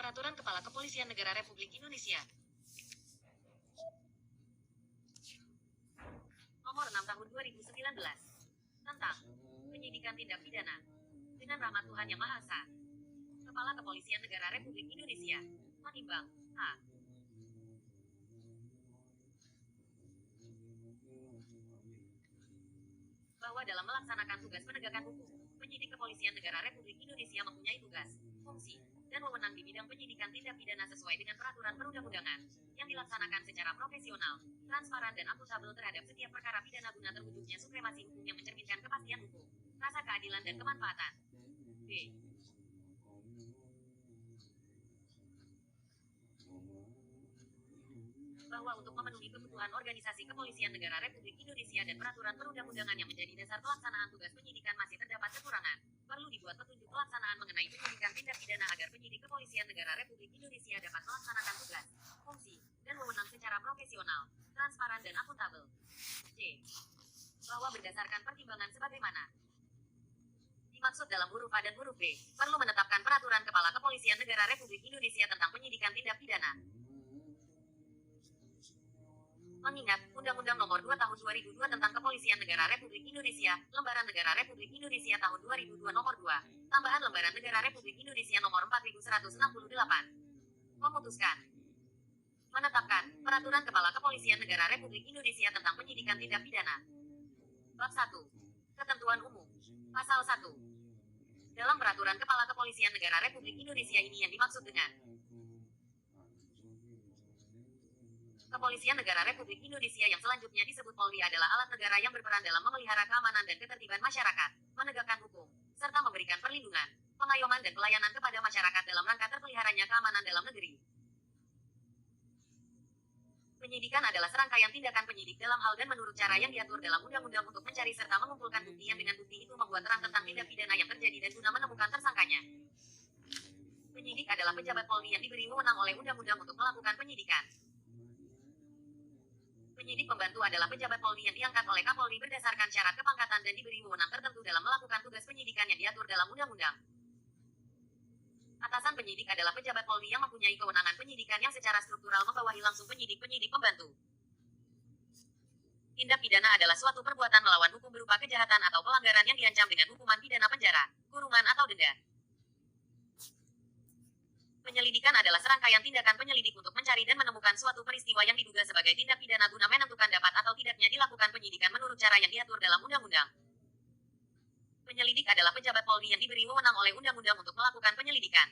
Peraturan Kepala Kepolisian Negara Republik Indonesia Nomor 6 Tahun 2019 tentang penyidikan tindak pidana dengan rahmat Tuhan Yang Maha Esa. Kepala Kepolisian Negara Republik Indonesia menimbang A. Bahwa dalam melaksanakan tugas penegakan hukum, penyidik Kepolisian Negara Republik Indonesia mempunyai tugas, fungsi, dan wewenang di bidang penyidikan tindak pidana sesuai dengan peraturan perundang-undangan yang dilaksanakan secara profesional, transparan dan akuntabel terhadap setiap perkara pidana guna terwujudnya supremasi hukum yang mencerminkan kepastian hukum, rasa keadilan dan kemanfaatan. B. Bahwa untuk memenuhi kebutuhan organisasi kepolisian negara Republik Indonesia dan peraturan perundang-undangan yang menjadi dasar pelaksanaan tugas penyidikan masih terdapat kekurangan, perlu dibuat petunjuk pelaksanaan mengenai penyidikan tindak pidana agar penyidik kepolisian negara Republik Indonesia dapat melaksanakan tugas, fungsi, dan wewenang secara profesional, transparan dan akuntabel. C. Bahwa berdasarkan pertimbangan sebagaimana dimaksud dalam huruf A dan huruf B, perlu menetapkan peraturan Kepala Kepolisian Negara Republik Indonesia tentang penyidikan tindak pidana. Mengingat Undang-Undang Nomor 2 Tahun 2002 tentang Kepolisian Negara Republik Indonesia, Lembaran Negara Republik Indonesia Tahun 2002 Nomor 2, Tambahan Lembaran Negara Republik Indonesia Nomor 4168, memutuskan menetapkan Peraturan Kepala Kepolisian Negara Republik Indonesia tentang penyidikan tindak pidana. Bab 1. Ketentuan Umum. Pasal 1. Dalam Peraturan Kepala Kepolisian Negara Republik Indonesia ini yang dimaksud dengan Kepolisian Negara Republik Indonesia yang selanjutnya disebut Polri adalah alat negara yang berperan dalam memelihara keamanan dan ketertiban masyarakat, menegakkan hukum, serta memberikan perlindungan, pengayoman dan pelayanan kepada masyarakat dalam rangka terpeliharanya keamanan dalam negeri. Penyidikan adalah serangkaian tindakan penyidik dalam hal dan menurut cara yang diatur dalam undang-undang untuk mencari serta mengumpulkan bukti yang dengan bukti itu membuat terang tentang tindak pidana yang terjadi dan guna menemukan tersangkanya. Penyidik adalah pejabat Polri yang diberi wewenang oleh undang-undang untuk melakukan penyidikan. Penyidik pembantu adalah pejabat Polri yang diangkat oleh Kapolri berdasarkan syarat kepangkatan dan diberi wewenang tertentu dalam melakukan tugas penyidikan yang diatur dalam undang-undang. Atasan penyidik adalah pejabat Polri yang mempunyai kewenangan penyidikan yang secara struktural membawahi langsung penyidik-penyidik pembantu. Tindak pidana adalah suatu perbuatan melawan hukum berupa kejahatan atau pelanggaran yang diancam dengan hukuman pidana penjara, kurungan atau denda. Penyelidikan adalah serangkaian tindakan penyelidik untuk mencari dan menemukan suatu peristiwa yang diduga sebagai tindak pidana guna menentukan dapat atau tidaknya dilakukan penyidikan menurut cara yang diatur dalam undang-undang. Penyelidik adalah pejabat Polri yang diberi wewenang oleh undang-undang untuk melakukan penyelidikan.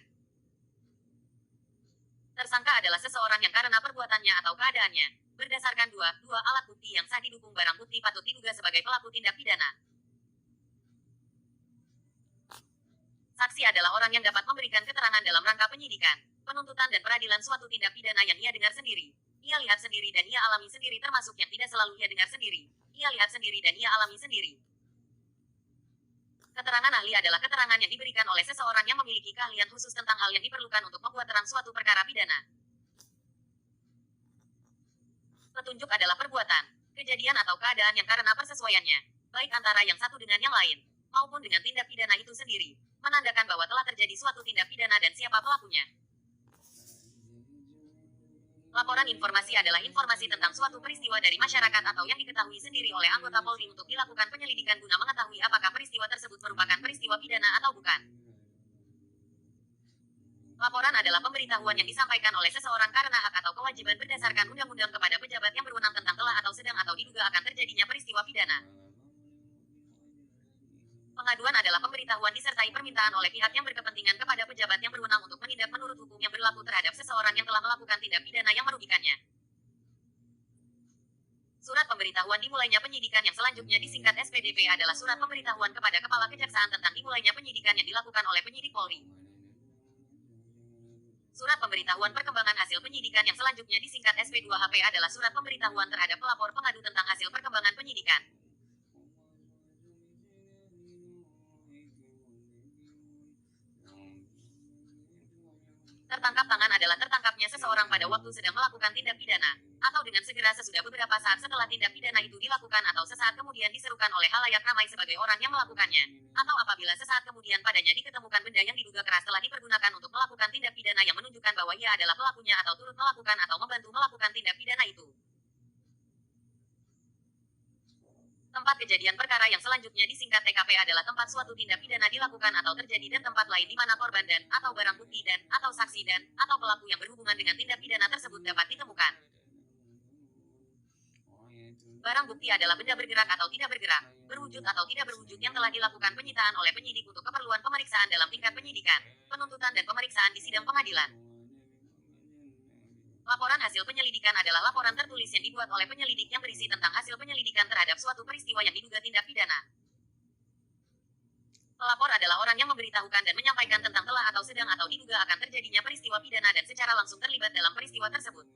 Tersangka adalah seseorang yang karena perbuatannya atau keadaannya, berdasarkan dua alat bukti yang sah didukung barang bukti patut diduga sebagai pelaku tindak pidana. Saksi adalah orang yang dapat memberikan keterangan dalam rangka penyidikan, penuntutan dan peradilan suatu tindak pidana yang ia dengar sendiri, ia lihat sendiri dan ia alami sendiri termasuk yang tidak selalu ia dengar sendiri, ia lihat sendiri dan ia alami sendiri. Keterangan ahli adalah keterangan yang diberikan oleh seseorang yang memiliki keahlian khusus tentang hal yang diperlukan untuk membuat terang suatu perkara pidana. Petunjuk adalah perbuatan, kejadian atau keadaan yang karena persesuaiannya, baik antara yang satu dengan yang lain, maupun dengan tindak pidana itu sendiri, menandakan bahwa telah terjadi suatu tindak pidana dan siapa pelakunya. Laporan informasi adalah informasi tentang suatu peristiwa dari masyarakat atau yang diketahui sendiri oleh anggota Polri untuk dilakukan penyelidikan guna mengetahui apakah peristiwa tersebut merupakan peristiwa pidana atau bukan. Laporan adalah pemberitahuan yang disampaikan oleh seseorang karena hak atau kewajiban berdasarkan undang-undang kepada pejabat yang berwenang tentang telah atau sedang atau diduga akan terjadinya peristiwa pidana. Pengaduan adalah pemberitahuan disertai permintaan oleh pihak yang berkepentingan kepada pejabat yang berwenang untuk menindak menurut hukum yang berlaku terhadap seseorang yang telah melakukan tindak pidana yang merugikannya. Surat pemberitahuan dimulainya penyidikan yang selanjutnya disingkat SPDP adalah surat pemberitahuan kepada Kepala Kejaksaan tentang dimulainya penyidikan yang dilakukan oleh penyidik Polri. Surat pemberitahuan perkembangan hasil penyidikan yang selanjutnya disingkat SP2HP adalah surat pemberitahuan terhadap pelapor pengadu tentang hasil perkembangan penyidikan. Tertangkap tangan adalah tertangkapnya seseorang pada waktu sedang melakukan tindak pidana, atau dengan segera sesudah beberapa saat setelah tindak pidana itu dilakukan atau sesaat kemudian diserukan oleh halayak ramai sebagai orang yang melakukannya, atau apabila sesaat kemudian padanya diketemukan benda yang diduga keras telah dipergunakan untuk melakukan tindak pidana yang menunjukkan bahwa ia adalah pelakunya atau turut melakukan atau membantu melakukan tindak pidana itu. Tempat kejadian perkara yang selanjutnya disingkat TKP adalah tempat suatu tindak pidana dilakukan atau terjadi dan tempat lain di mana korban dan atau barang bukti dan atau saksi dan atau pelaku yang berhubungan dengan tindak pidana tersebut dapat ditemukan. Barang bukti adalah benda bergerak atau tidak bergerak, berwujud atau tidak berwujud yang telah dilakukan penyitaan oleh penyidik untuk keperluan pemeriksaan dalam tingkat penyidikan, penuntutan dan pemeriksaan di sidang pengadilan. Laporan hasil penyelidikan adalah laporan tertulis yang dibuat oleh penyelidik yang berisi tentang hasil penyelidikan terhadap suatu peristiwa yang diduga tindak pidana. Pelapor adalah orang yang memberitahukan dan menyampaikan tentang telah atau sedang atau diduga akan terjadinya peristiwa pidana dan secara langsung terlibat dalam peristiwa tersebut.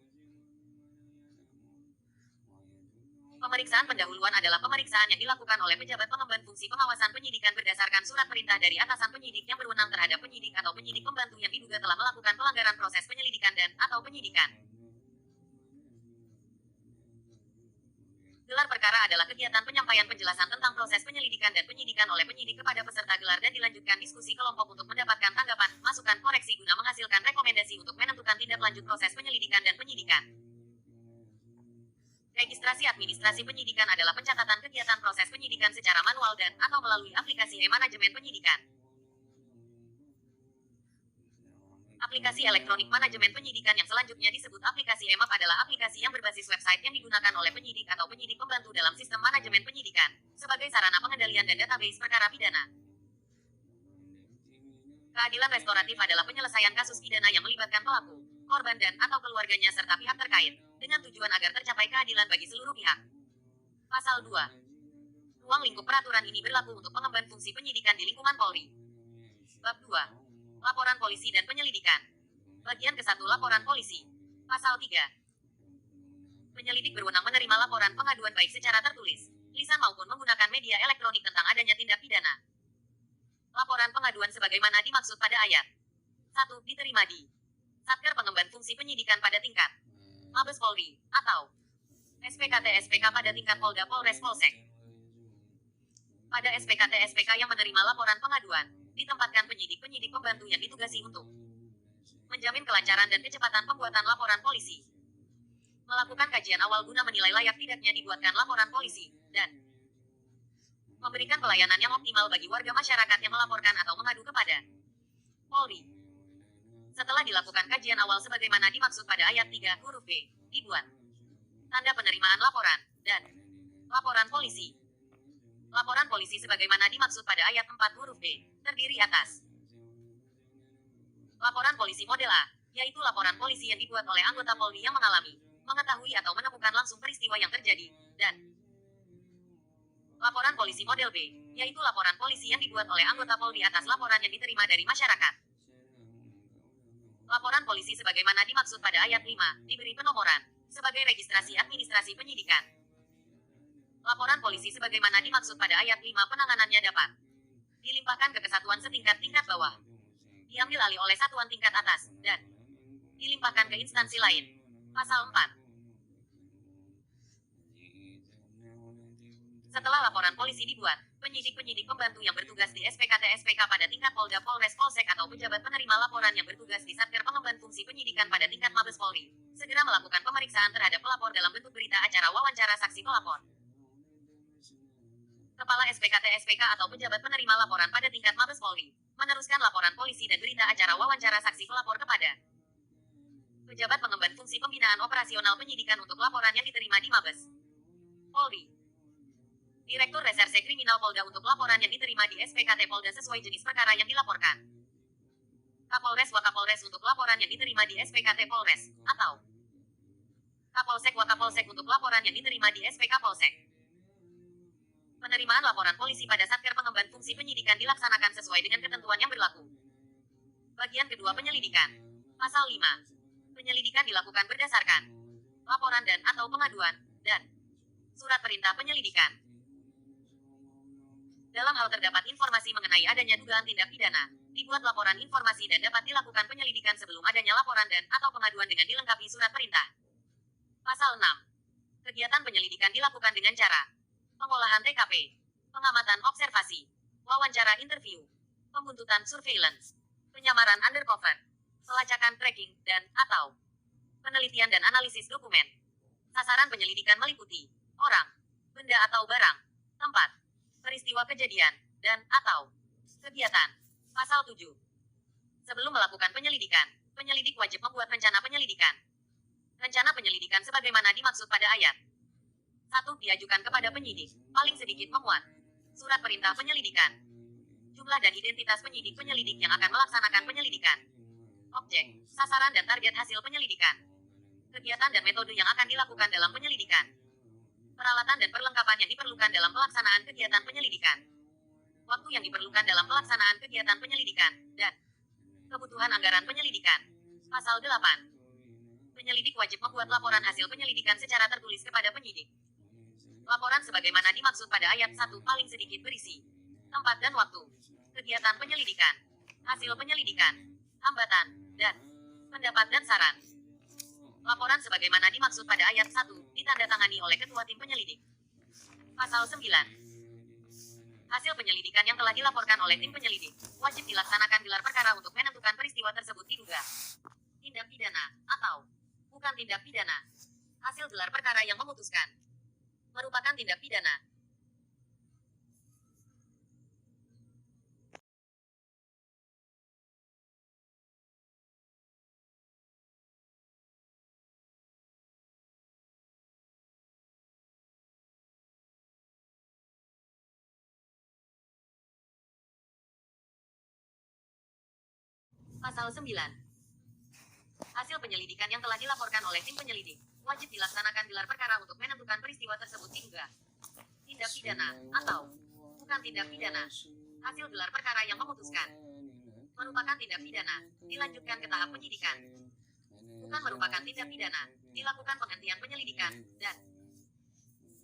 Pemeriksaan pendahuluan adalah pemeriksaan yang dilakukan oleh pejabat pengemban fungsi pengawasan penyidikan berdasarkan surat perintah dari atasan penyidik yang berwenang terhadap penyidik atau penyidik pembantu yang diduga telah melakukan pelanggaran proses penyelidikan dan atau penyidikan. Gelar perkara adalah kegiatan penyampaian penjelasan tentang proses penyelidikan dan penyidikan oleh penyidik kepada peserta gelar dan dilanjutkan diskusi kelompok untuk mendapatkan tanggapan, masukan, koreksi guna menghasilkan rekomendasi untuk menentukan tindak lanjut proses penyelidikan dan penyidikan. Registrasi administrasi penyidikan adalah pencatatan kegiatan proses penyidikan secara manual dan atau melalui aplikasi e-manajemen penyidikan. Aplikasi elektronik manajemen penyidikan yang selanjutnya disebut aplikasi EMAP adalah aplikasi yang berbasis website yang digunakan oleh penyidik atau penyidik pembantu dalam sistem manajemen penyidikan, sebagai sarana pengendalian dan database perkara pidana. Keadilan restoratif adalah penyelesaian kasus pidana yang melibatkan pelaku, korban dan atau keluarganya serta pihak terkait, dengan tujuan agar tercapai keadilan bagi seluruh pihak. Pasal 2. Ruang lingkup peraturan ini berlaku untuk pengemban fungsi penyidikan di lingkungan Polri. Bab 2. Laporan polisi dan penyelidikan. Bagian ke-1 Laporan polisi. Pasal 3. Penyelidik berwenang menerima laporan pengaduan baik secara tertulis, lisan maupun menggunakan media elektronik tentang adanya tindak pidana. Laporan pengaduan sebagaimana dimaksud pada ayat 1 diterima di Satker Pengemban Fungsi Penyidikan pada tingkat Mabes Polri, atau SPKT-SPK pada tingkat Polda Polres Polsek. Pada SPKT-SPK yang menerima laporan pengaduan, ditempatkan penyidik-penyidik pembantu yang ditugasi untuk menjamin kelancaran dan kecepatan pembuatan laporan polisi, melakukan kajian awal guna menilai layak tidaknya dibuatkan laporan polisi, dan memberikan pelayanan yang optimal bagi warga masyarakat yang melaporkan atau mengadu kepada Polri. Setelah dilakukan kajian awal sebagaimana dimaksud pada ayat 3 huruf B, dibuat tanda penerimaan laporan, dan laporan polisi. Laporan polisi sebagaimana dimaksud pada ayat 4 huruf B, terdiri atas laporan polisi model A, yaitu laporan polisi yang dibuat oleh anggota Polri yang mengalami, mengetahui atau menemukan langsung peristiwa yang terjadi, dan laporan polisi model B, yaitu laporan polisi yang dibuat oleh anggota Polri atas laporan yang diterima dari masyarakat. Laporan polisi sebagaimana dimaksud pada ayat 5, diberi penomoran, sebagai registrasi administrasi penyidikan. Laporan polisi sebagaimana dimaksud pada ayat 5 penanganannya dapat dilimpahkan ke kesatuan setingkat tingkat bawah, diambil alih oleh satuan tingkat atas, dan dilimpahkan ke instansi lain. Pasal 4. Setelah laporan polisi dibuat, penyidik-penyidik pembantu yang bertugas di SPKT-SPK pada tingkat Polda Polres Polsek atau pejabat penerima laporan yang bertugas di Satker Pengemban Fungsi Penyidikan pada tingkat Mabes Polri, segera melakukan pemeriksaan terhadap pelapor dalam bentuk berita acara wawancara saksi pelapor. Kepala SPKT-SPK atau pejabat penerima laporan pada tingkat Mabes Polri, meneruskan laporan polisi dan berita acara wawancara saksi pelapor kepada pejabat pengemban fungsi pembinaan operasional penyidikan untuk laporan yang diterima di Mabes Polri. Direktur Reserse Kriminal Polda untuk laporan yang diterima di SPKT Polda sesuai jenis perkara yang dilaporkan. Kapolres Wakapolres untuk laporan yang diterima di SPKT Polres, atau Kapolsek Wakapolsek untuk laporan yang diterima di SPK Polsek. Penerimaan laporan polisi pada Satker Pengemban Fungsi Penyidikan dilaksanakan sesuai dengan ketentuan yang berlaku. Bagian kedua penyelidikan. Pasal 5. Penyelidikan dilakukan berdasarkan laporan dan atau pengaduan, dan surat perintah penyelidikan. Dalam hal terdapat informasi mengenai adanya dugaan tindak pidana, Dibuat laporan informasi dan dapat dilakukan penyelidikan sebelum adanya laporan dan atau pengaduan dengan dilengkapi surat perintah. Pasal 6. Kegiatan penyelidikan dilakukan dengan cara pengolahan TKP, pengamatan observasi, wawancara interview, pembuntutan surveillance, penyamaran undercover, pelacakan tracking, dan atau penelitian dan analisis dokumen. Sasaran penyelidikan meliputi orang, benda atau barang, tempat, peristiwa kejadian, dan atau kegiatan. Pasal 7. Sebelum melakukan penyelidikan, penyelidik wajib membuat rencana penyelidikan. Rencana penyelidikan sebagaimana dimaksud pada ayat 1 diajukan kepada penyidik, paling sedikit memuat surat perintah penyelidikan, jumlah dan identitas penyidik-penyelidik yang akan melaksanakan penyelidikan, objek, sasaran dan target hasil penyelidikan, kegiatan dan metode yang akan dilakukan dalam penyelidikan, peralatan dan perlengkapan yang diperlukan dalam pelaksanaan kegiatan penyelidikan, waktu yang diperlukan dalam pelaksanaan kegiatan penyelidikan, dan kebutuhan anggaran penyelidikan. Pasal 8. Penyelidik wajib membuat laporan hasil penyelidikan secara tertulis kepada penyidik. Laporan sebagaimana dimaksud pada ayat 1 paling sedikit berisi tempat dan waktu, kegiatan penyelidikan, hasil penyelidikan, hambatan, dan pendapat dan saran. Laporan sebagaimana dimaksud pada ayat 1 ditandatangani oleh ketua tim penyelidik. Pasal 9. Hasil penyelidikan yang telah dilaporkan oleh tim penyelidik wajib dilaksanakan gelar perkara untuk menentukan peristiwa tersebut diduga tindak pidana atau bukan tindak pidana. Hasil gelar perkara yang memutuskan merupakan tindak pidana. Pasal 9. Hasil penyelidikan yang telah dilaporkan oleh tim penyelidik wajib dilaksanakan gelar perkara untuk menentukan peristiwa tersebut diduga tindak pidana atau bukan tindak pidana. Hasil gelar perkara yang memutuskan merupakan tindak pidana dilanjutkan ke tahap penyidikan. Bukan merupakan tindak pidana, dilakukan penghentian penyelidikan, dan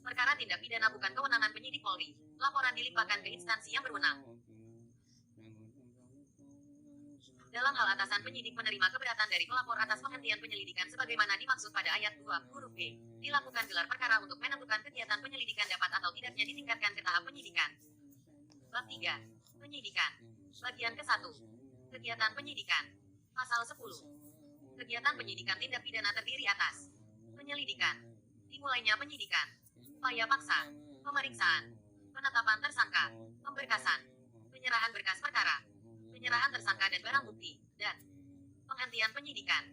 perkara tindak pidana bukan kewenangan penyidik Polri. Laporan dilimpahkan ke instansi yang berwenang. Dalam hal atasan penyidik menerima keberatan dari pelapor atas penghentian penyelidikan sebagaimana dimaksud pada ayat 2, huruf B, dilakukan gelar perkara untuk menentukan kegiatan penyelidikan dapat atau tidaknya ditingkatkan ke tahap penyidikan. Bab 3. Penyidikan. Bagian ke-1. Kegiatan penyidikan. Pasal 10. Kegiatan penyidikan tindak pidana terdiri atas penyelidikan, dimulainya penyidikan, upaya paksa, pemeriksaan, penetapan tersangka, pemberkasan, penyerahan berkas perkara, penyerahan tersangka dan barang bukti, dan penghentian penyidikan.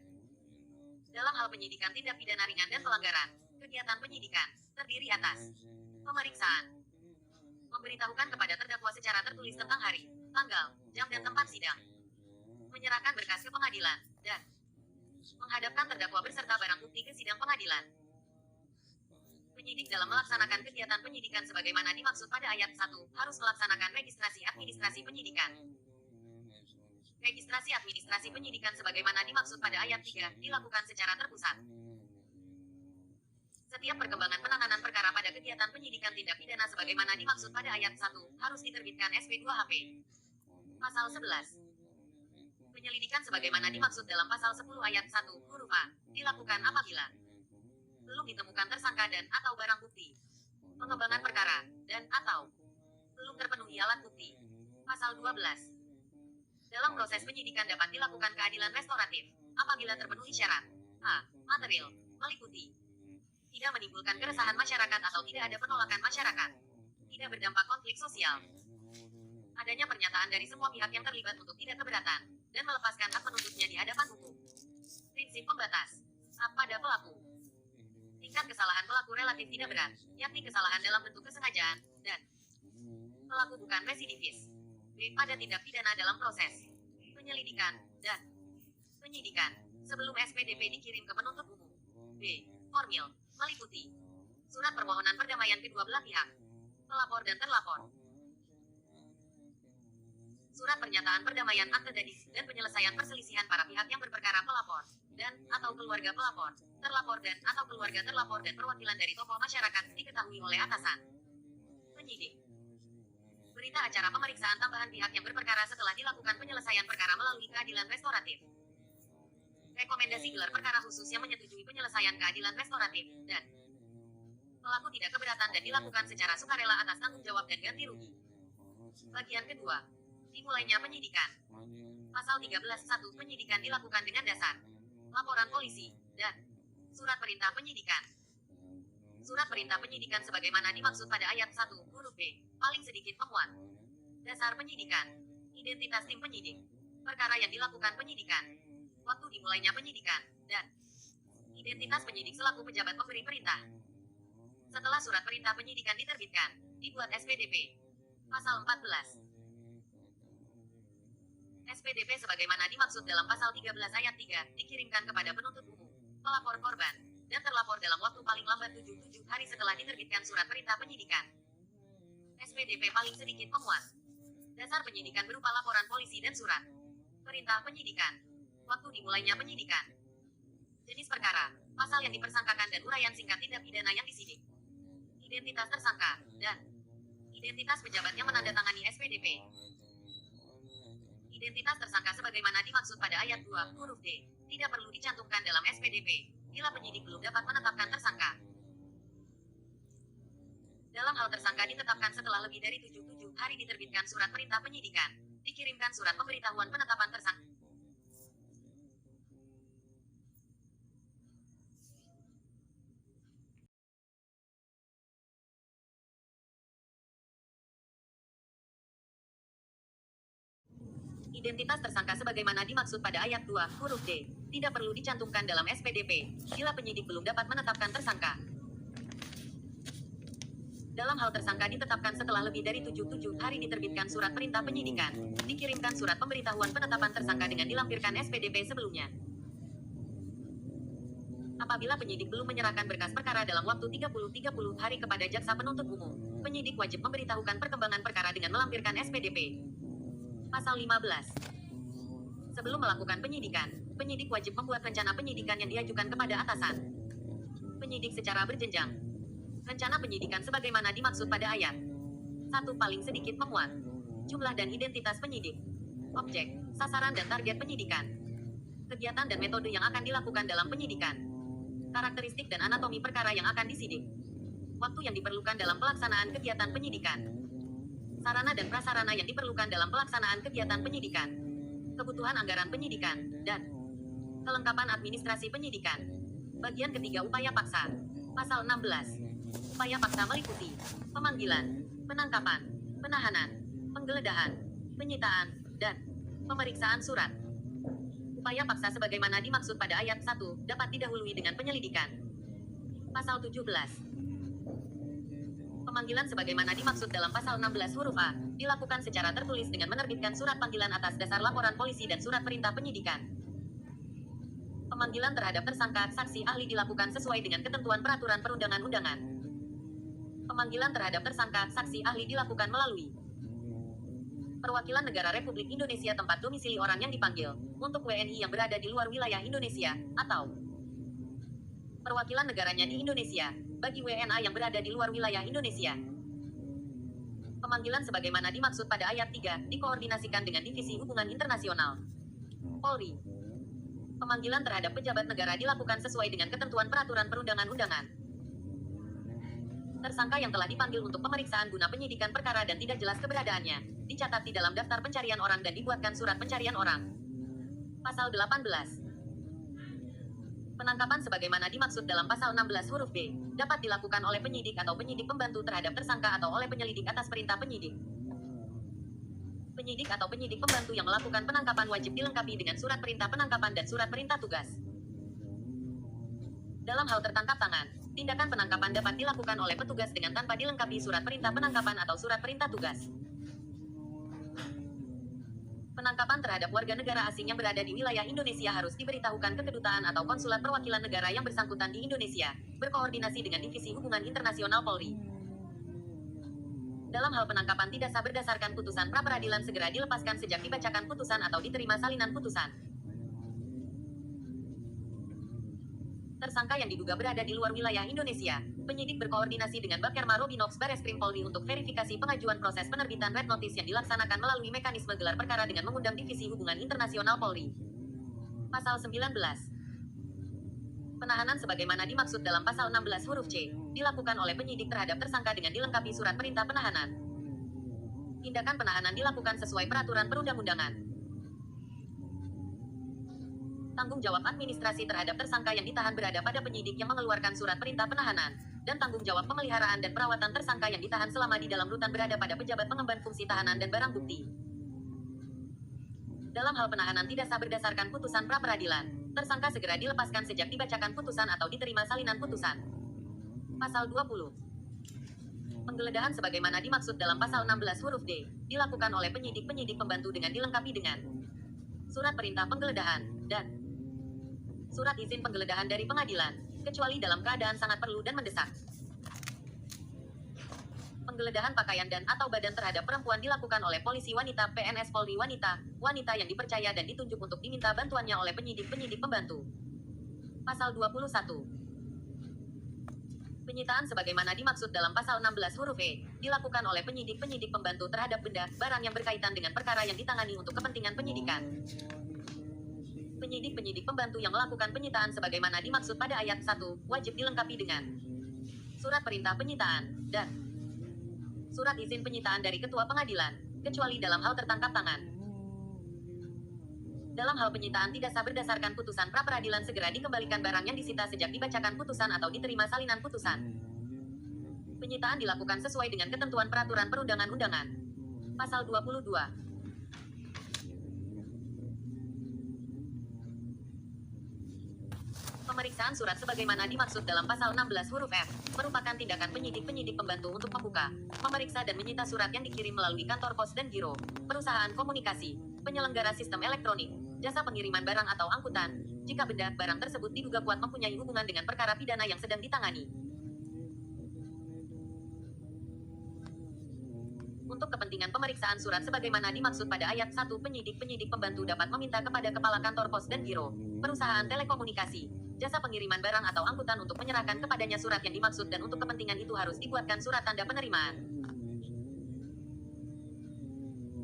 Dalam hal penyidikan tindak pidana ringan dan pelanggaran, kegiatan penyidikan terdiri atas pemeriksaan, memberitahukan kepada terdakwa secara tertulis tentang hari, tanggal, jam dan tempat sidang, menyerahkan berkas ke pengadilan, dan menghadapkan terdakwa beserta barang bukti ke sidang pengadilan. Penyidik dalam melaksanakan kegiatan penyidikan sebagaimana dimaksud pada ayat 1 harus melaksanakan registrasi administrasi penyidikan. Registrasi administrasi penyidikan sebagaimana dimaksud pada ayat 3 dilakukan secara terpusat. Setiap perkembangan penanganan perkara pada kegiatan penyidikan tindak pidana sebagaimana dimaksud pada ayat 1 harus diterbitkan SP2HP. Pasal 11. Penyelidikan sebagaimana dimaksud dalam pasal 10 ayat 1 huruf A dilakukan apabila belum ditemukan tersangka dan atau barang bukti, pengembangan perkara, dan atau belum terpenuhi alat bukti. Pasal 12. Dalam proses penyidikan dapat dilakukan keadilan restoratif apabila terpenuhi syarat a. Material, meliputi tidak menimbulkan keresahan masyarakat atau tidak ada penolakan masyarakat, tidak berdampak konflik sosial, adanya pernyataan dari semua pihak yang terlibat untuk tidak keberatan, dan melepaskan hak penuntutnya di hadapan hukum. Prinsip pembatas A. Pada pelaku, tingkat kesalahan pelaku relatif tidak berat, yakni kesalahan dalam bentuk kesengajaan, dan pelaku bukan residivis. B. Pada tindak pidana dalam proses penyelidikan dan penyidikan sebelum SPDP dikirim ke penuntut umum. B. Formil, meliputi surat permohonan perdamaian kedua belah pihak, pelapor dan terlapor, surat pernyataan perdamaian akte dadis dan penyelesaian perselisihan para pihak yang berperkara pelapor dan atau keluarga pelapor, terlapor dan atau keluarga terlapor dan perwakilan dari tokoh masyarakat diketahui oleh atasan penyidik. Berita acara pemeriksaan tambahan pihak yang berperkara setelah dilakukan penyelesaian perkara melalui keadilan restoratif. Rekomendasi gelar perkara khusus yang menyetujui penyelesaian keadilan restoratif, dan pelaku tidak keberatan dan dilakukan secara sukarela atas tanggung jawab dan ganti rugi. Bagian kedua. Dimulainya penyidikan. Pasal 13.1 penyidikan dilakukan dengan dasar laporan polisi, dan surat perintah penyidikan. Surat perintah penyidikan sebagaimana dimaksud pada ayat 1, huruf B, paling sedikit memuat dasar penyidikan, identitas tim penyidik, perkara yang dilakukan penyidikan, waktu dimulainya penyidikan, dan identitas penyidik selaku pejabat pemberi perintah. Setelah surat perintah penyidikan diterbitkan, dibuat SPDP. Pasal 14. SPDP sebagaimana dimaksud dalam pasal 13 ayat 3, dikirimkan kepada penuntut umum, pelapor korban, dan terlapor dalam waktu paling lambat 77 hari setelah diterbitkan surat perintah penyidikan. SPDP paling sedikit memuat dasar penyidikan berupa laporan polisi dan surat perintah penyidikan, waktu dimulainya penyidikan, jenis perkara, pasal yang dipersangkakan dan uraian singkat tindak pidana yang disidik, identitas tersangka, dan identitas pejabat yang menandatangani SPDP. Identitas tersangka sebagaimana dimaksud pada ayat 2, huruf D, tidak perlu dicantumkan dalam SPDP, bila penyidik belum dapat menetapkan tersangka. Dalam hal tersangka ditetapkan setelah lebih dari 77 hari diterbitkan surat perintah penyidikan, dikirimkan surat pemberitahuan penetapan tersangka. Identitas tersangka sebagaimana dimaksud pada ayat 2, huruf D, tidak perlu dicantumkan dalam SPDP, bila penyidik belum dapat menetapkan tersangka. Dalam hal tersangka ditetapkan setelah lebih dari 77 hari diterbitkan surat perintah penyidikan, dikirimkan surat pemberitahuan penetapan tersangka dengan dilampirkan SPDP sebelumnya. Apabila penyidik belum menyerahkan berkas perkara dalam waktu 30 hari kepada jaksa penuntut umum, penyidik wajib memberitahukan perkembangan perkara dengan melampirkan SPDP. Pasal 15. Sebelum melakukan penyidikan, penyidik wajib membuat rencana penyidikan yang diajukan kepada atasan penyidik secara berjenjang. Rencana penyidikan sebagaimana dimaksud pada ayat 1 paling sedikit memuat jumlah dan identitas penyidik, objek, sasaran dan target penyidikan, kegiatan dan metode yang akan dilakukan dalam penyidikan, karakteristik dan anatomi perkara yang akan disidik, waktu yang diperlukan dalam pelaksanaan kegiatan penyidikan, sarana dan prasarana yang diperlukan dalam pelaksanaan kegiatan penyidikan, kebutuhan anggaran penyidikan, dan kelengkapan administrasi penyidikan. Bagian ketiga upaya paksa. Pasal 16. Upaya paksa meliputi pemanggilan, penangkapan, penahanan, penggeledahan, penyitaan, dan pemeriksaan surat. Upaya paksa sebagaimana dimaksud pada ayat 1 dapat didahului dengan penyelidikan. Pasal 17. Pemanggilan sebagaimana dimaksud dalam pasal 16 huruf A, dilakukan secara tertulis dengan menerbitkan surat panggilan atas dasar laporan polisi dan surat perintah penyidikan. Pemanggilan terhadap tersangka, saksi, ahli dilakukan sesuai dengan ketentuan peraturan perundang-undangan. Pemanggilan terhadap tersangka, saksi, ahli dilakukan melalui perwakilan negara Republik Indonesia tempat domisili orang yang dipanggil, untuk WNI yang berada di luar wilayah Indonesia, atau perwakilan negaranya di Indonesia, bagi WNA yang berada di luar wilayah Indonesia. Pemanggilan sebagaimana dimaksud pada ayat 3, dikoordinasikan dengan Divisi Hubungan Internasional Polri. Pemanggilan terhadap pejabat negara dilakukan sesuai dengan ketentuan peraturan perundang-undangan. Tersangka yang telah dipanggil untuk pemeriksaan guna penyidikan perkara dan tidak jelas keberadaannya, dicatat di dalam daftar pencarian orang dan dibuatkan surat pencarian orang. Pasal 18. Penangkapan sebagaimana dimaksud dalam pasal 16 huruf B, dapat dilakukan oleh penyidik atau penyidik pembantu terhadap tersangka atau oleh penyelidik atas perintah penyidik. Penyidik atau penyidik pembantu yang melakukan penangkapan wajib dilengkapi dengan surat perintah penangkapan dan surat perintah tugas. Dalam hal tertangkap tangan, tindakan penangkapan dapat dilakukan oleh petugas dengan tanpa dilengkapi surat perintah penangkapan atau surat perintah tugas. Penangkapan terhadap warga negara asing yang berada di wilayah Indonesia harus diberitahukan ke kedutaan atau konsulat perwakilan negara yang bersangkutan di Indonesia, berkoordinasi dengan Divisi Hubungan Internasional Polri. Dalam hal penangkapan tidak sah berdasarkan putusan pra-peradilan segera dilepaskan sejak dibacakan putusan atau diterima salinan putusan. Tersangka yang diduga berada di luar wilayah Indonesia. Penyidik berkoordinasi dengan Bakerma Robinox Bareskrim Polri untuk verifikasi pengajuan proses penerbitan Red Notice yang dilaksanakan melalui mekanisme gelar perkara dengan mengundang Divisi Hubungan Internasional Polri. Pasal 19. Penahanan sebagaimana dimaksud dalam pasal 16 huruf C, dilakukan oleh penyidik terhadap tersangka dengan dilengkapi surat perintah penahanan. Tindakan penahanan dilakukan sesuai peraturan perundang-undangan. Tanggung jawab administrasi terhadap tersangka yang ditahan berada pada penyidik yang mengeluarkan surat perintah penahanan, dan tanggung jawab pemeliharaan dan perawatan tersangka yang ditahan selama di dalam rutan berada pada pejabat pengemban fungsi tahanan dan barang bukti. Dalam hal penahanan tidak sah berdasarkan putusan pra-peradilan, tersangka segera dilepaskan sejak dibacakan putusan atau diterima salinan putusan. Pasal 20. Penggeledahan sebagaimana dimaksud dalam pasal 16 huruf D, dilakukan oleh penyidik-penyidik pembantu dengan dilengkapi dengan surat perintah penggeledahan, dan surat izin penggeledahan dari pengadilan, kecuali dalam keadaan sangat perlu dan mendesak. Penggeledahan pakaian dan atau badan terhadap perempuan dilakukan oleh polisi wanita PNS Polri wanita yang dipercaya dan ditunjuk untuk diminta bantuannya oleh penyidik-penyidik pembantu. Pasal 21. Penyitaan sebagaimana dimaksud dalam pasal 16 huruf E, dilakukan oleh penyidik-penyidik pembantu terhadap benda, barang yang berkaitan dengan perkara yang ditangani untuk kepentingan penyidikan. Penyidik-penyidik pembantu yang melakukan penyitaan sebagaimana dimaksud pada ayat 1, wajib dilengkapi dengan surat perintah penyitaan, dan surat izin penyitaan dari ketua pengadilan, kecuali dalam hal tertangkap tangan. Dalam hal penyitaan tidak sah berdasarkan putusan pra-peradilan segera dikembalikan barang yang disita sejak dibacakan putusan atau diterima salinan putusan. Penyitaan dilakukan sesuai dengan ketentuan peraturan perundangan-undangan. Pasal 22. Pemeriksaan surat sebagaimana dimaksud dalam pasal 16 huruf F, merupakan tindakan penyidik-penyidik pembantu untuk membuka, memeriksa dan menyita surat yang dikirim melalui kantor pos dan giro, perusahaan komunikasi, penyelenggara sistem elektronik, jasa pengiriman barang atau angkutan, jika benda, barang tersebut diduga kuat mempunyai hubungan dengan perkara pidana yang sedang ditangani. Untuk kepentingan pemeriksaan surat sebagaimana dimaksud pada ayat 1, penyidik-penyidik pembantu dapat meminta kepada kepala kantor pos dan giro, perusahaan telekomunikasi, jasa pengiriman barang atau angkutan untuk menyerahkan kepadanya surat yang dimaksud dan untuk kepentingan itu harus dibuatkan surat tanda penerimaan.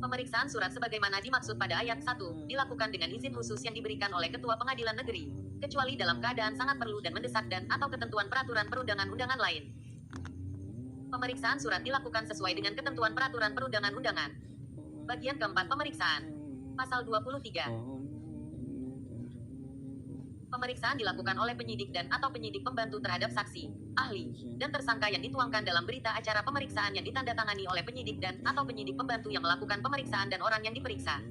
Pemeriksaan surat sebagaimana dimaksud pada ayat 1, dilakukan dengan izin khusus yang diberikan oleh Ketua Pengadilan Negeri, kecuali dalam keadaan sangat perlu dan mendesak dan atau ketentuan peraturan perundangan-undangan lain. Pemeriksaan surat dilakukan sesuai dengan ketentuan peraturan perundangan-undangan. Bagian keempat pemeriksaan. Pasal 23. Pemeriksaan dilakukan oleh penyidik dan atau penyidik pembantu terhadap saksi, ahli, dan tersangka yang dituangkan dalam berita acara pemeriksaan yang ditandatangani oleh penyidik dan atau penyidik pembantu yang melakukan pemeriksaan dan orang yang diperiksa.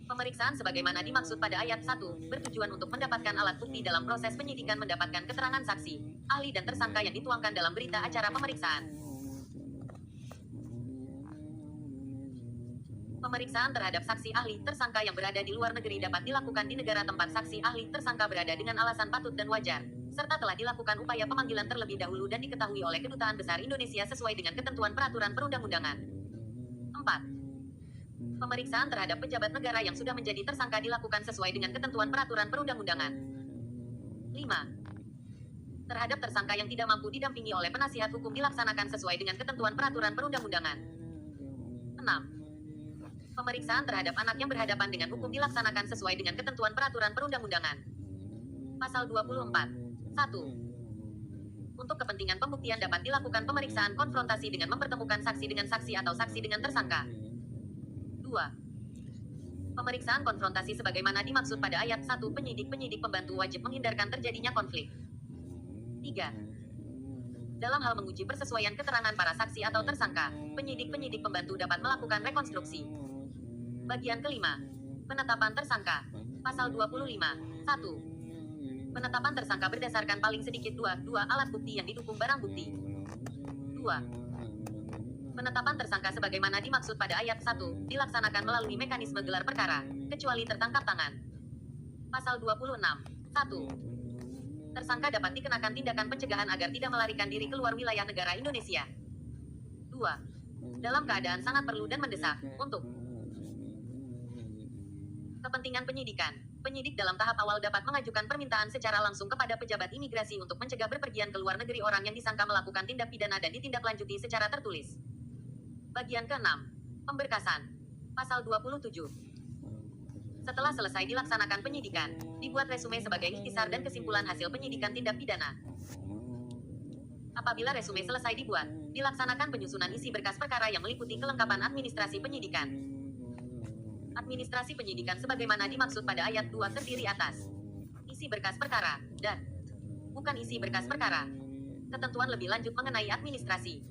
Pemeriksaan sebagaimana dimaksud pada ayat 1, bertujuan untuk mendapatkan alat bukti dalam proses penyidikan mendapatkan keterangan saksi, ahli dan tersangka yang dituangkan dalam berita acara pemeriksaan. Pemeriksaan terhadap saksi ahli tersangka yang berada di luar negeri dapat dilakukan di negara tempat saksi ahli tersangka berada dengan alasan patut dan wajar, serta telah dilakukan upaya pemanggilan terlebih dahulu dan diketahui oleh Kedutaan Besar Indonesia sesuai dengan ketentuan peraturan perundang-undangan. 4. Pemeriksaan terhadap pejabat negara yang sudah menjadi tersangka dilakukan sesuai dengan ketentuan peraturan perundang-undangan. 5. Terhadap tersangka yang tidak mampu didampingi oleh penasihat hukum dilaksanakan sesuai dengan ketentuan peraturan perundang-undangan. 6. Pemeriksaan terhadap anak yang berhadapan dengan hukum dilaksanakan sesuai dengan ketentuan peraturan perundang-undangan. Pasal 24. 1. Untuk kepentingan pembuktian dapat dilakukan pemeriksaan konfrontasi dengan mempertemukan saksi dengan saksi atau saksi dengan tersangka. 2. Pemeriksaan konfrontasi sebagaimana dimaksud pada ayat 1, penyidik-penyidik pembantu wajib menghindarkan terjadinya konflik. 3. Dalam hal menguji persesuaian keterangan para saksi atau tersangka, penyidik-penyidik pembantu dapat melakukan rekonstruksi. Bagian kelima. Penetapan tersangka. Pasal 25. 1. Penetapan tersangka berdasarkan paling sedikit dua alat bukti yang didukung barang bukti. 2. Penetapan tersangka sebagaimana dimaksud pada ayat 1, dilaksanakan melalui mekanisme gelar perkara, kecuali tertangkap tangan. Pasal 26. 1. Tersangka dapat dikenakan tindakan pencegahan agar tidak melarikan diri keluar wilayah negara Indonesia. 2. Dalam keadaan sangat perlu dan mendesak, untuk kepentingan penyidikan. Penyidik dalam tahap awal dapat mengajukan permintaan secara langsung kepada pejabat imigrasi untuk mencegah berpergian ke luar negeri orang yang disangka melakukan tindak pidana dan ditindaklanjuti secara tertulis. Bagian ke-6. Pemberkasan. Pasal 27. Setelah selesai dilaksanakan penyidikan, dibuat resume sebagai ikhtisar dan kesimpulan hasil penyidikan tindak pidana. Apabila resume selesai dibuat, dilaksanakan penyusunan isi berkas perkara yang meliputi kelengkapan administrasi penyidikan. Administrasi penyidikan sebagaimana dimaksud pada ayat 2 terdiri atas isi berkas perkara, dan bukan isi berkas perkara. Ketentuan lebih lanjut mengenai administrasi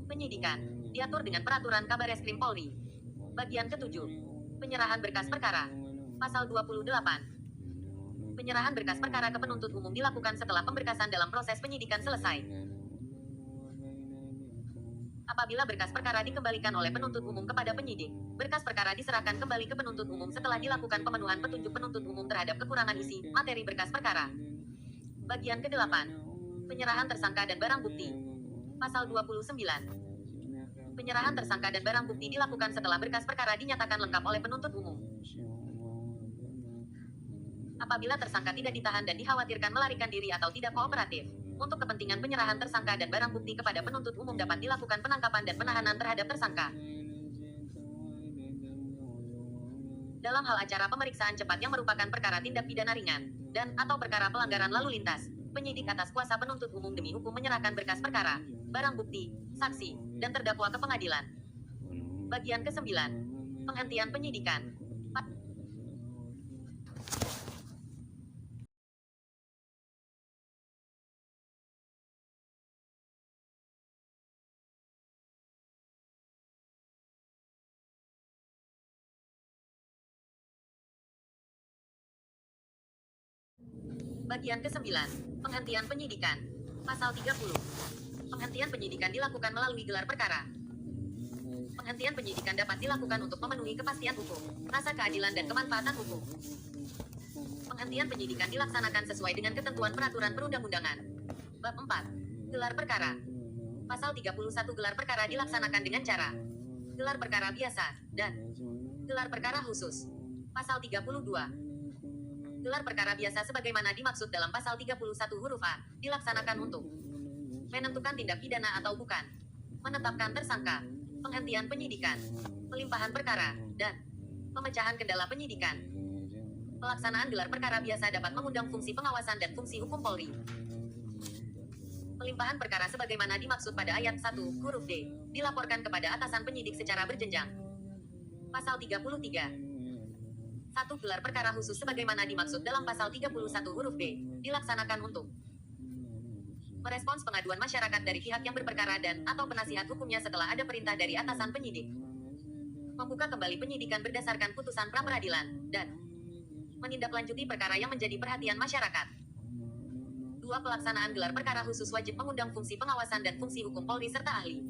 penyidikan diatur dengan Peraturan Kabareskrim Polri. Bagian ke-7. Penyerahan berkas perkara. Pasal 28. Penyerahan berkas perkara ke penuntut umum dilakukan setelah pemberkasan dalam proses penyidikan selesai. Apabila berkas perkara dikembalikan oleh penuntut umum kepada penyidik, berkas perkara diserahkan kembali ke penuntut umum setelah dilakukan pemenuhan petunjuk penuntut umum terhadap kekurangan isi, materi berkas perkara. Bagian ke-8. Penyerahan tersangka dan barang bukti. Pasal 29. Penyerahan tersangka dan barang bukti dilakukan setelah berkas perkara dinyatakan lengkap oleh penuntut umum. Apabila tersangka tidak ditahan dan dikhawatirkan melarikan diri atau tidak kooperatif, untuk kepentingan penyerahan tersangka dan barang bukti kepada penuntut umum dapat dilakukan penangkapan dan penahanan terhadap tersangka. Dalam hal acara pemeriksaan cepat yang merupakan perkara tindak pidana ringan, dan atau perkara pelanggaran lalu lintas, penyidik atas kuasa penuntut umum demi hukum menyerahkan berkas perkara, barang bukti, saksi, dan terdakwa ke pengadilan. Bagian ke-9. Penghentian penyidikan. Bagian ke-9. Penghentian penyidikan. Pasal 30. Penghentian penyidikan dilakukan melalui gelar perkara. Penghentian penyidikan dapat dilakukan untuk memenuhi kepastian hukum, rasa keadilan dan kemanfaatan hukum. Penghentian penyidikan dilaksanakan sesuai dengan ketentuan peraturan perundang-undangan. Bab 4. Gelar perkara. Pasal 31 gelar perkara dilaksanakan dengan cara gelar perkara biasa dan gelar perkara khusus. Pasal 32. Gelar perkara biasa sebagaimana dimaksud dalam pasal 31 huruf A, dilaksanakan untuk menentukan tindak pidana atau bukan, menetapkan tersangka, penghentian penyidikan, pelimpahan perkara, dan pemecahan kendala penyidikan. Pelaksanaan gelar perkara biasa dapat mengundang fungsi pengawasan dan fungsi hukum Polri. Pelimpahan perkara sebagaimana dimaksud pada ayat 1, huruf D, dilaporkan kepada atasan penyidik secara berjenjang. Pasal 33. 1. Gelar perkara khusus sebagaimana dimaksud dalam pasal 31 huruf B, dilaksanakan untuk merespons pengaduan masyarakat dari pihak yang berperkara dan atau penasihat hukumnya setelah ada perintah dari atasan penyidik. Membuka kembali penyidikan berdasarkan putusan pra-peradilan, dan menindaklanjuti perkara yang menjadi perhatian masyarakat. 2. Pelaksanaan gelar perkara khusus wajib mengundang fungsi pengawasan dan fungsi hukum Polri serta ahli.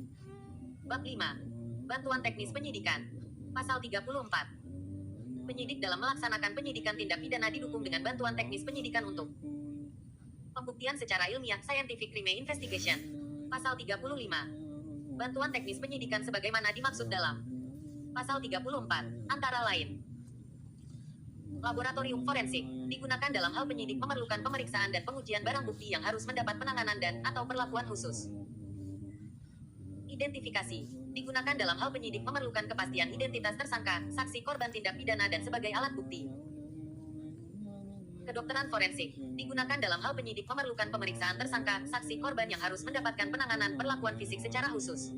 Bab 5. Bantuan teknis penyidikan. Pasal 34. Penyidik dalam melaksanakan penyidikan tindak pidana didukung dengan bantuan teknis penyidikan untuk pembuktian secara ilmiah scientific crime investigation. Pasal 35. Bantuan teknis penyidikan sebagaimana dimaksud dalam Pasal 34, antara lain laboratorium forensik, digunakan dalam hal penyidik memerlukan pemeriksaan dan pengujian barang bukti yang harus mendapat penanganan dan atau perlakuan khusus. Identifikasi, digunakan dalam hal penyidik memerlukan kepastian identitas tersangka, saksi korban tindak pidana dan sebagai alat bukti. Kedokteran forensik, digunakan dalam hal penyidik memerlukan pemeriksaan tersangka, saksi korban yang harus mendapatkan penanganan perlakuan fisik secara khusus.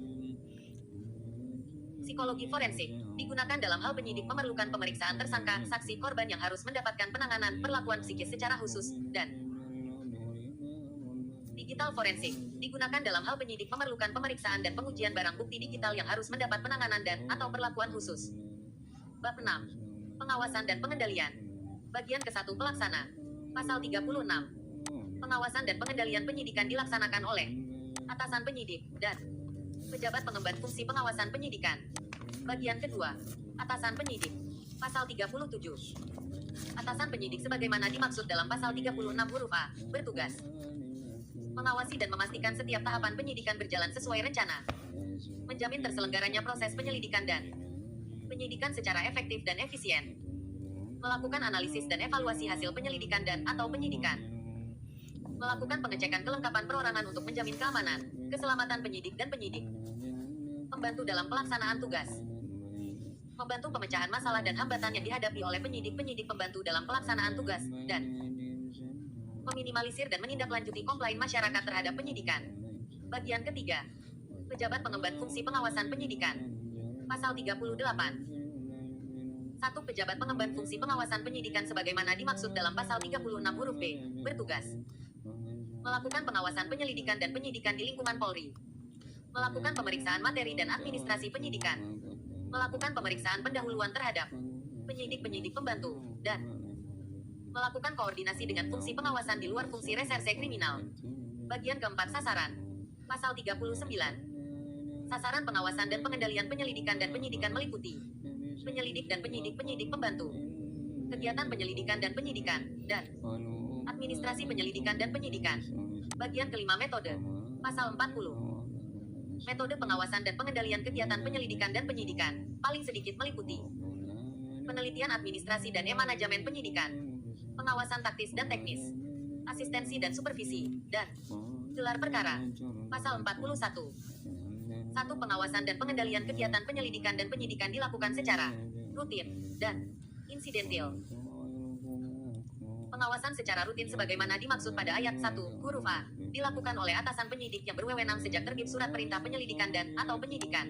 Psikologi forensik, digunakan dalam hal penyidik memerlukan pemeriksaan tersangka, saksi korban yang harus mendapatkan penanganan perlakuan psikis secara khusus, dan digital forensik, digunakan dalam hal penyidik memerlukan pemeriksaan dan pengujian barang bukti digital yang harus mendapat penanganan dan atau perlakuan khusus. Bab 6. Pengawasan dan pengendalian. Bagian ke-1 pelaksana. Pasal 36. Pengawasan dan pengendalian penyidikan dilaksanakan oleh atasan penyidik dan pejabat pengemban fungsi pengawasan penyidikan. Bagian kedua. Atasan penyidik. Pasal 37. Atasan penyidik sebagaimana dimaksud dalam pasal 36 huruf A, bertugas mengawasi dan memastikan setiap tahapan penyidikan berjalan sesuai rencana, menjamin terselenggaranya proses penyelidikan dan penyidikan secara efektif dan efisien, Melakukan analisis dan evaluasi hasil penyelidikan dan atau penyidikan. Melakukan pengecekan kelengkapan perorangan untuk menjamin keamanan, keselamatan penyidik dan penyidik. Membantu dalam pelaksanaan tugas. Membantu pemecahan masalah dan hambatan yang dihadapi oleh penyidik-penyidik pembantu dalam pelaksanaan tugas, dan meminimalisir dan menindaklanjuti komplain masyarakat terhadap penyidikan. Bagian ketiga. Pejabat pengemban fungsi pengawasan penyidikan. Pasal 38. 1. Pejabat pengemban fungsi pengawasan penyidikan sebagaimana dimaksud dalam pasal 36 huruf B, bertugas melakukan pengawasan penyelidikan dan penyidikan di lingkungan Polri. Melakukan pemeriksaan materi dan administrasi penyidikan. Melakukan pemeriksaan pendahuluan terhadap penyidik-penyidik pembantu, dan melakukan koordinasi dengan fungsi pengawasan di luar fungsi reserse kriminal. Bagian keempat sasaran. Pasal 39. Sasaran pengawasan dan pengendalian penyelidikan dan penyidikan meliputi penyelidik dan penyidik-penyidik pembantu, kegiatan penyelidikan dan penyidikan, dan administrasi penyelidikan dan penyidikan. Bagian kelima metode. Pasal 40. Metode pengawasan dan pengendalian kegiatan penyelidikan dan penyidikan, paling sedikit meliputi penelitian administrasi dan manajemen penyidikan, pengawasan taktis dan teknis, asistensi dan supervisi, dan gelar perkara. Pasal 41. 1. Pengawasan dan pengendalian kegiatan penyelidikan dan penyidikan dilakukan secara rutin dan insidentil. Pengawasan secara rutin sebagaimana dimaksud pada ayat 1, huruf A, dilakukan oleh atasan penyidik yang berwenang sejak terbit surat perintah penyelidikan dan atau penyidikan.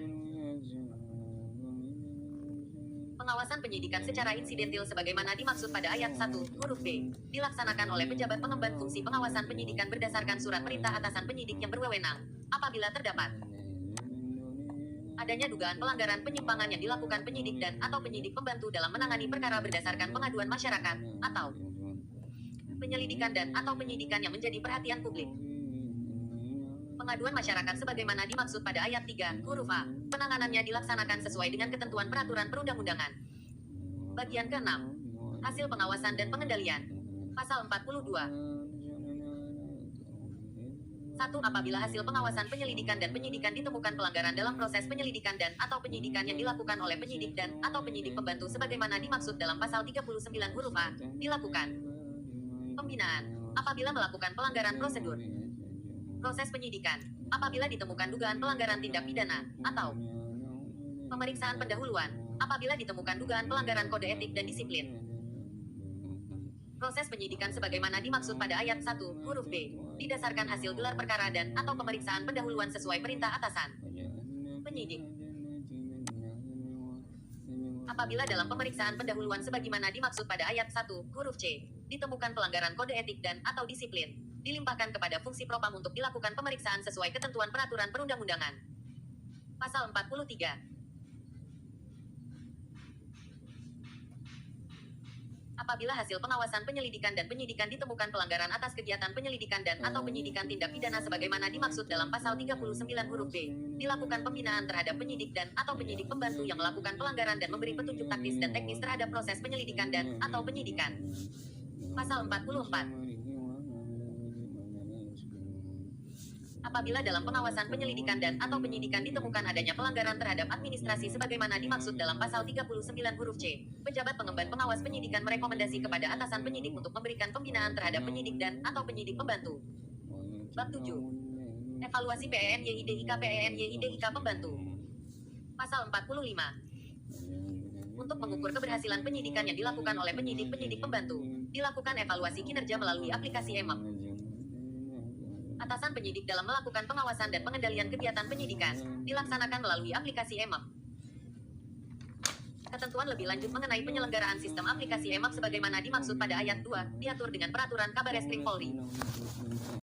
Pengawasan penyidikan secara insidentil sebagaimana dimaksud pada ayat 1, huruf B, dilaksanakan oleh pejabat pengemban fungsi pengawasan penyidikan berdasarkan surat perintah atasan penyidik yang berwenang, apabila terdapat adanya dugaan pelanggaran penyimpangan yang dilakukan penyidik dan atau penyidik pembantu dalam menangani perkara berdasarkan pengaduan masyarakat, atau penyelidikan dan atau penyidikan yang menjadi perhatian publik. Pengaduan masyarakat sebagaimana dimaksud pada ayat 3, huruf A, penanganannya dilaksanakan sesuai dengan ketentuan peraturan perundang-undangan. Bagian ke-6. Hasil pengawasan dan pengendalian. Pasal 42. 1. Apabila hasil pengawasan penyelidikan dan penyidikan ditemukan pelanggaran dalam proses penyelidikan dan atau penyidikan yang dilakukan oleh penyidik dan atau penyidik pembantu sebagaimana dimaksud dalam pasal 39 huruf A, dilakukan pembinaan apabila melakukan pelanggaran prosedur proses penyidikan, apabila ditemukan dugaan pelanggaran tindak pidana, atau pemeriksaan pendahuluan, apabila ditemukan dugaan pelanggaran kode etik dan disiplin. Proses penyidikan sebagaimana dimaksud pada ayat 1, huruf B, didasarkan hasil gelar perkara dan atau pemeriksaan pendahuluan sesuai perintah atasan penyidik. Apabila dalam pemeriksaan pendahuluan sebagaimana dimaksud pada ayat 1, huruf C, ditemukan pelanggaran kode etik dan atau disiplin, dilimpahkan kepada fungsi propam untuk dilakukan pemeriksaan sesuai ketentuan peraturan perundang-undangan. Pasal 43. Apabila hasil pengawasan penyelidikan dan penyidikan ditemukan pelanggaran atas kegiatan penyelidikan dan atau penyidikan tindak pidana sebagaimana dimaksud dalam pasal 39 huruf B, dilakukan pembinaan terhadap penyidik dan atau penyidik pembantu yang melakukan pelanggaran dan memberi petunjuk taktis dan teknis terhadap proses penyelidikan dan atau penyidikan. Pasal 44. Apabila dalam pengawasan penyelidikan dan atau penyidikan ditemukan adanya pelanggaran terhadap administrasi sebagaimana dimaksud dalam pasal 39 huruf C, pejabat pengemban pengawas penyidikan merekomendasi kepada atasan penyidik untuk memberikan pembinaan terhadap penyidik dan atau penyidik pembantu. Bab 7. Evaluasi PENYIDIK pembantu. Pasal 45. Untuk mengukur keberhasilan penyidikan yang dilakukan oleh penyidik-penyidik pembantu, dilakukan evaluasi kinerja melalui aplikasi EMAP. Atasan penyidik dalam melakukan pengawasan dan pengendalian kegiatan penyidikan, dilaksanakan melalui aplikasi EMAP. Ketentuan lebih lanjut mengenai penyelenggaraan sistem aplikasi EMAP sebagaimana dimaksud pada ayat 2, diatur dengan peraturan Kabareskrim Polri.